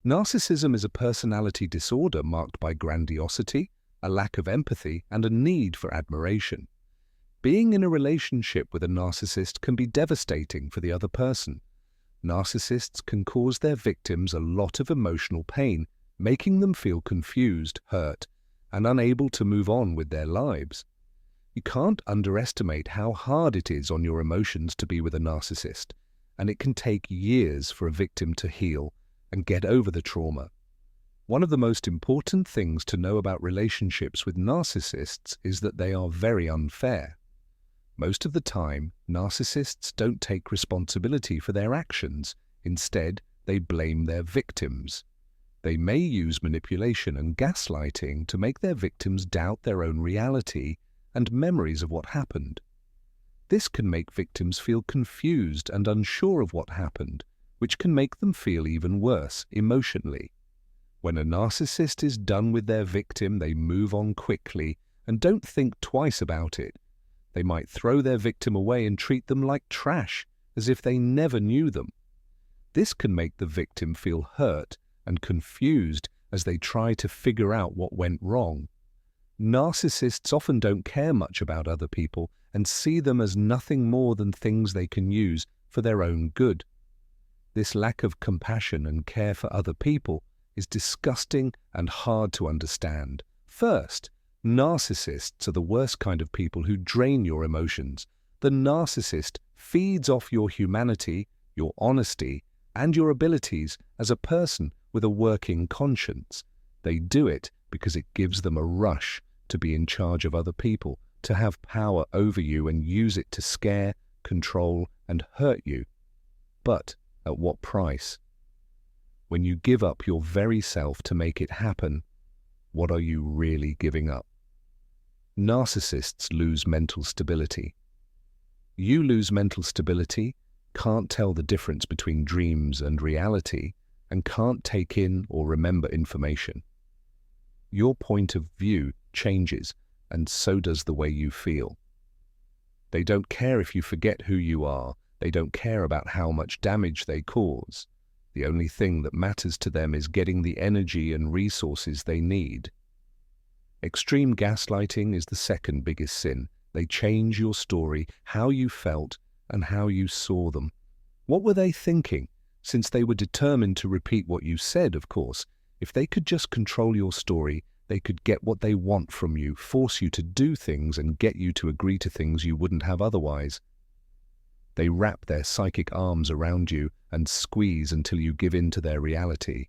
Narcissism is a personality disorder marked by grandiosity, a lack of empathy, and a need for admiration. Being in a relationship with a narcissist can be devastating for the other person. Narcissists can cause their victims a lot of emotional pain, making them feel confused, hurt, and unable to move on with their lives. You can't underestimate how hard it is on your emotions to be with a narcissist, and it can take years for a victim to heal and get over the trauma. One of the most important things to know about relationships with narcissists is that they are very unfair. Most of the time, narcissists don't take responsibility for their actions. Instead, they blame their victims. They may use manipulation and gaslighting to make their victims doubt their own reality and memories of what happened. This can make victims feel confused and unsure of what happened, which can make them feel even worse emotionally. When a narcissist is done with their victim, they move on quickly and don't think twice about it. They might throw their victim away and treat them like trash, as if they never knew them. This can make the victim feel hurt and confused as they try to figure out what went wrong. Narcissists often don't care much about other people and see them as nothing more than things they can use for their own good. This lack of compassion and care for other people is disgusting and hard to understand. First, narcissists are the worst kind of people who drain your emotions. The narcissist feeds off your humanity, your honesty, and your abilities as a person with a working conscience. They do it because it gives them a rush to be in charge of other people, to have power over you and use it to scare, control, and hurt you. But at what price? When you give up your very self to make it happen, what are you really giving up? Narcissists lose mental stability. You lose mental stability, can't tell the difference between dreams and reality, and can't take in or remember information. Your point of view changes, and so does the way you feel. They don't care if you forget who you are. They don't care about how much damage they cause. The only thing that matters to them is getting the energy and resources they need. Extreme gaslighting is the second biggest sin. They change your story, how you felt, and how you saw them. What were they thinking? Since they were determined to repeat what you said, of course. If they could just control your story, they could get what they want from you, force you to do things, and get you to agree to things you wouldn't have otherwise. They wrap their psychic arms around you and squeeze until you give in to their reality.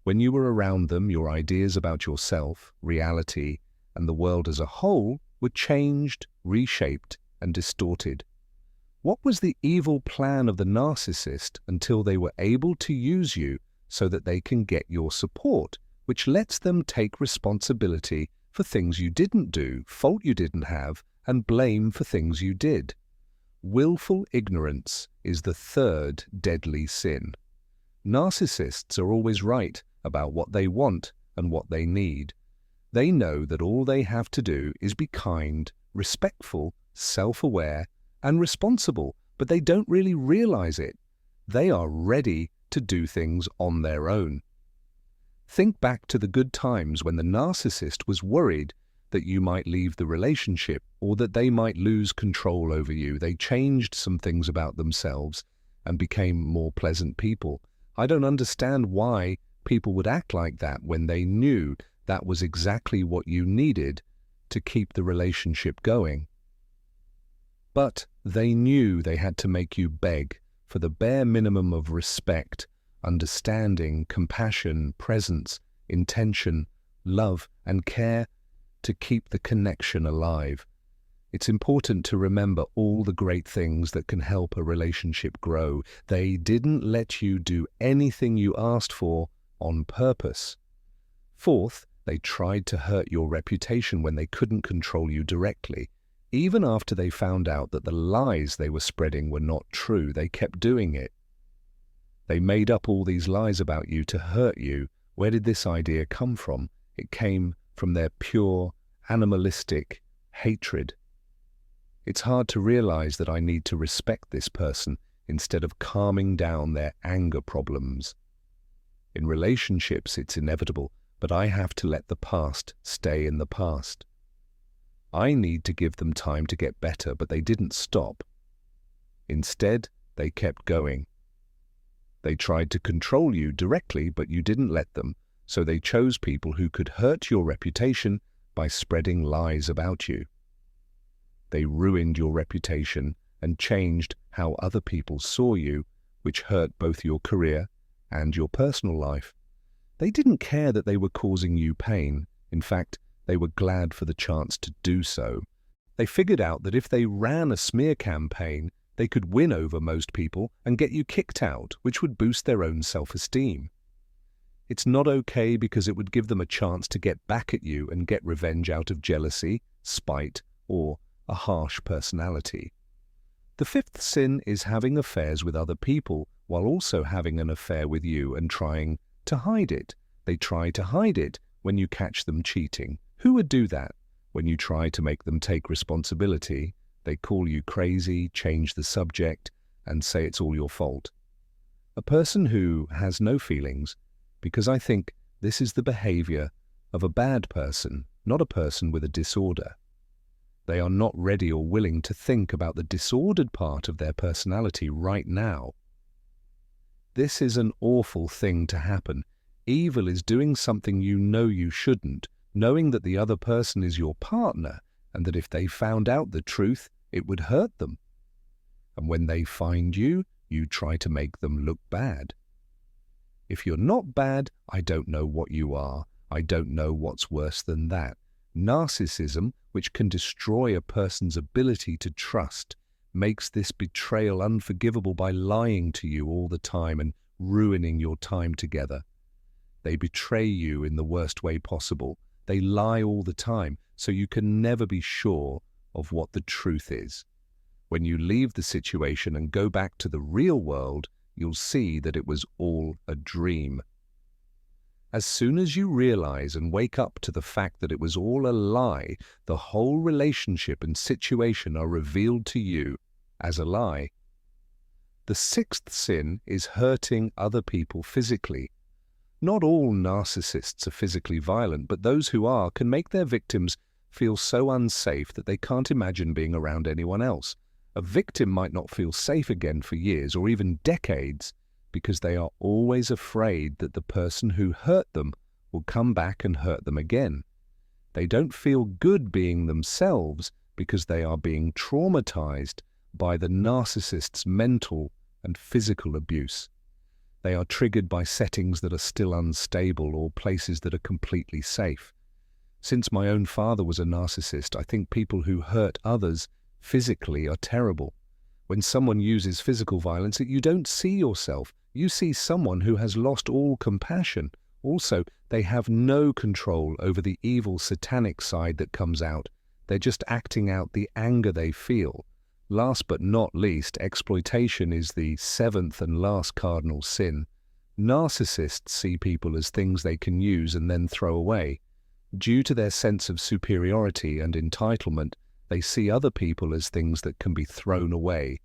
When you were around them, your ideas about yourself, reality, and the world as a whole were changed, reshaped, and distorted. What was the evil plan of the narcissist until they were able to use you so that they can get your support, which lets them take responsibility for things you didn't do, fault you didn't have, and blame for things you did? Willful ignorance is the third deadly sin. Narcissists are always right about what they want and what they need. They know that all they have to do is be kind, respectful, self-aware, and responsible, but they don't really realize it. They are ready to do things on their own. Think back to the good times when the narcissist was worried that you might leave the relationship or that they might lose control over you. They changed some things about themselves and became more pleasant people. I don't understand why people would act like that when they knew that was exactly what you needed to keep the relationship going. But they knew they had to make you beg for the bare minimum of respect, understanding, compassion, presence, intention, love, and care to keep the connection alive. It's important to remember all the great things that can help a relationship grow. They didn't let you do anything you asked for on purpose. Fourth, they tried to hurt your reputation when they couldn't control you directly. Even after they found out that the lies they were spreading were not true, they kept doing it. They made up all these lies about you to hurt you. Where did this idea come from? It came from their pure, animalistic hatred. It's hard to realize that I need to respect this person instead of calming down their anger problems. In relationships, it's inevitable, but I have to let the past stay in the past. I need to give them time to get better, but they didn't stop. Instead, they kept going. They tried to control you directly, but you didn't let them, so they chose people who could hurt your reputation by spreading lies about you. They ruined your reputation and changed how other people saw you, which hurt both your career and your personal life. They didn't care that they were causing you pain. In fact, they were glad for the chance to do so. They figured out that if they ran a smear campaign, they could win over most people and get you kicked out, which would boost their own self-esteem. It's not okay because it would give them a chance to get back at you and get revenge out of jealousy, spite, or a harsh personality. The fifth sin is having affairs with other people while also having an affair with you and trying to hide it. They try to hide it when you catch them cheating. Who would do that? When you try to make them take responsibility, they call you crazy, change the subject, and say it's all your fault. A person who has no feelings, because I think this is the behavior of a bad person, not a person with a disorder. They are not ready or willing to think about the disordered part of their personality right now. This is an awful thing to happen. Evil is doing something you know you shouldn't, knowing that the other person is your partner and that if they found out the truth, it would hurt them. And when they find you, you try to make them look bad. If you're not bad, I don't know what you are. I don't know what's worse than that. Narcissism, which can destroy a person's ability to trust, makes this betrayal unforgivable by lying to you all the time and ruining your time together. They betray you in the worst way possible. They lie all the time, so you can never be sure of what the truth is. When you leave the situation and go back to the real world, you'll see that it was all a dream. As soon as you realize and wake up to the fact that it was all a lie, the whole relationship and situation are revealed to you as a lie. The sixth sin is hurting other people physically. Not all narcissists are physically violent, but those who are can make their victims feel so unsafe that they can't imagine being around anyone else. A victim might not feel safe again for years or even decades because they are always afraid that the person who hurt them will come back and hurt them again. They don't feel good being themselves because they are being traumatized by the narcissist's mental and physical abuse. They are triggered by settings that are still unstable or places that are completely safe. Since my own father was a narcissist, I think people who hurt others physically are terrible. When someone uses physical violence, you don't see yourself. You see someone who has lost all compassion. Also, they have no control over the evil satanic side that comes out. They're just acting out the anger they feel. Last but not least, exploitation is the seventh and last cardinal sin. Narcissists see people as things they can use and then throw away. Due to their sense of superiority and entitlement, they see other people as things that can be thrown away.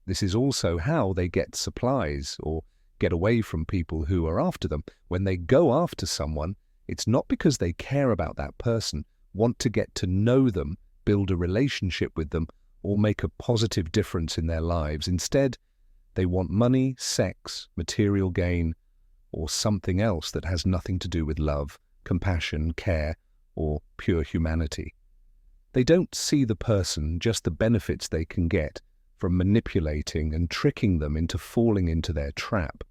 This is also how they get supplies or get away from people who are after them. When they go after someone, it's not because they care about that person, want to get to know them, build a relationship with them, or make a positive difference in their lives. Instead, they want money, sex, material gain, or something else that has nothing to do with love, compassion, care, or pure humanity. They don't see the person, just the benefits they can get from manipulating and tricking them into falling into their trap.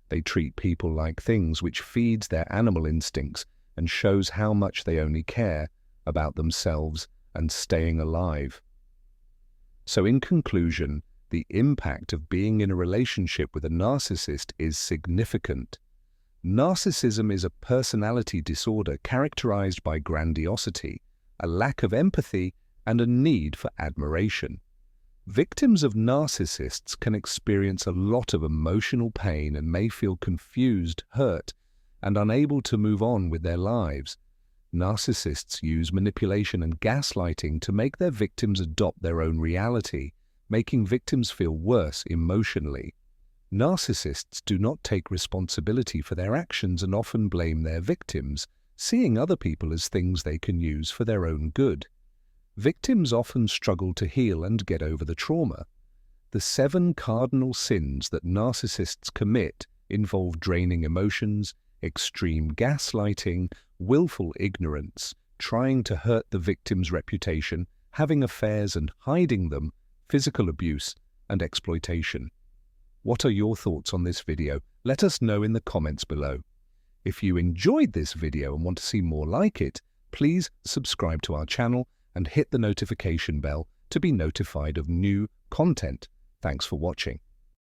They treat people like things, which feeds their animal instincts and shows how much they only care about themselves and staying alive. So in conclusion, the impact of being in a relationship with a narcissist is significant. Narcissism is a personality disorder characterized by grandiosity, a lack of empathy, and a need for admiration. Victims of narcissists can experience a lot of emotional pain and may feel confused, hurt, and unable to move on with their lives. Narcissists use manipulation and gaslighting to make their victims adopt their own reality, making victims feel worse emotionally. Narcissists do not take responsibility for their actions and often blame their victims, seeing other people as things they can use for their own good. Victims often struggle to heal and get over the trauma. The 7 cardinal sins that narcissists commit involve draining emotions, extreme gaslighting, willful ignorance, trying to hurt the victim's reputation, having affairs and hiding them, physical abuse, and exploitation. What are your thoughts on this video? Let us know in the comments below. If you enjoyed this video and want to see more like it, please subscribe to our channel and hit the notification bell to be notified of new content. Thanks for watching.